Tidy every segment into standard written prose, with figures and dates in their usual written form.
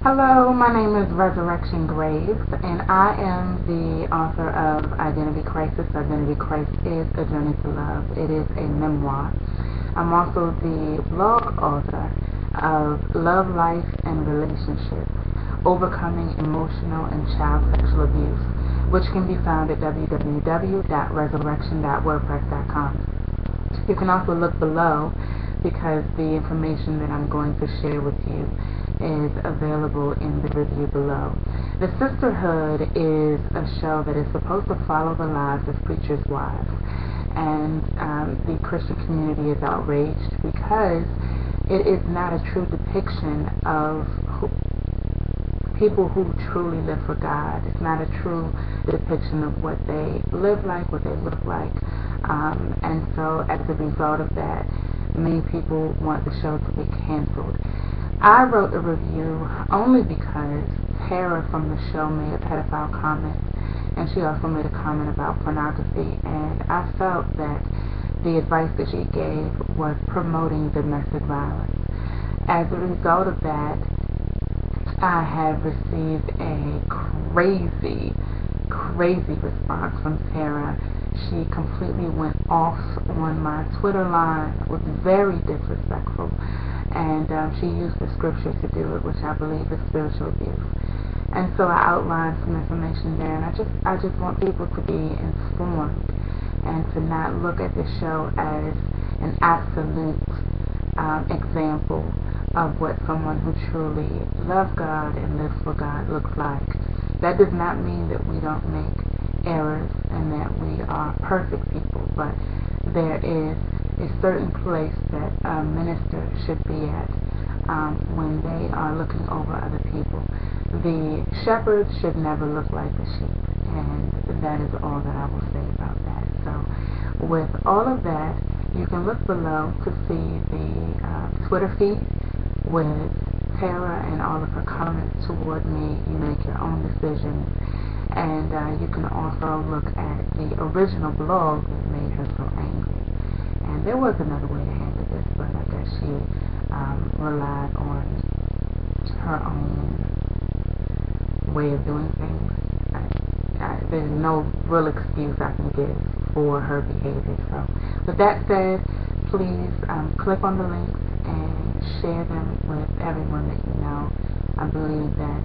Hello, my name is Ressurrection Graves, and I am the author of Identity Crisis. Identity Crisis is a Journey to Love. It is a memoir. I'm also the blog author of Love, Life, and Relationships, Overcoming Emotional and Child Sexual Abuse, which can be found at www.resurrection.wordpress.com. You can also look below because the information that I'm going to share with you is available in the review below. The Sisterhood is a show that is supposed to follow the lives of preachers' wives, and the Christian community is outraged because it is not a true depiction of people who truly live for God. It's not a true depiction of what they live like, what they look like, and so as a result of that, many people want the show to be canceled. I wrote a review only because Tara from the show made a pedophile comment, and she also made a comment about pornography, and I felt that the advice that she gave was promoting domestic violence. As a result of that, I have received a crazy response from Tara. She completely went off on my Twitter line, was very disrespectful, and she used the scripture to do it, which I believe is spiritual abuse. And so I outlined some information there, and I just want people to be informed and to not look at this show as an absolute example of what someone who truly loves God and lives for God looks like. That does not mean that we don't make errors and that we are perfect people, but there is a certain place that a minister should be at when they are looking over other people. The shepherd should never look like the sheep, and that is all that I will say about that. So with all of that, you can look below to see the Twitter feed with Tara and all of her comments toward me. You make your own decisions, and you can also look at the original blog that made her so angry. And there was another way to handle this, but I guess she relied on her own way of doing things. There's no real excuse I can give for her behavior. So with that said, please click on the links and share them with everyone that you know. I believe that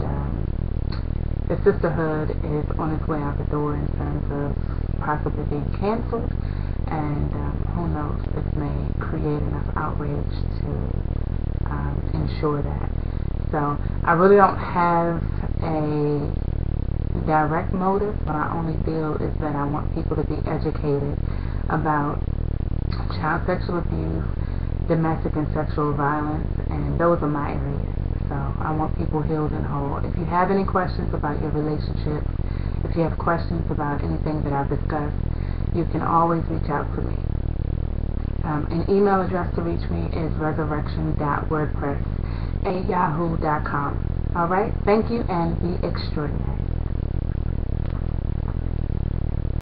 the Sisterhood is on its way out the door in terms of possibly being canceled, and who knows, this may create enough outrage to ensure that. So I really don't have a direct motive. What I only feel is that I want people to be educated about child sexual abuse, domestic and sexual violence, and those are my areas. So I want people healed and whole. If you have any questions about your relationship, if you have questions about anything that I've discussed, you can always reach out to me. An email address to reach me is resurrection.wordpress@yahoo.com. Alright, thank you and be extraordinary.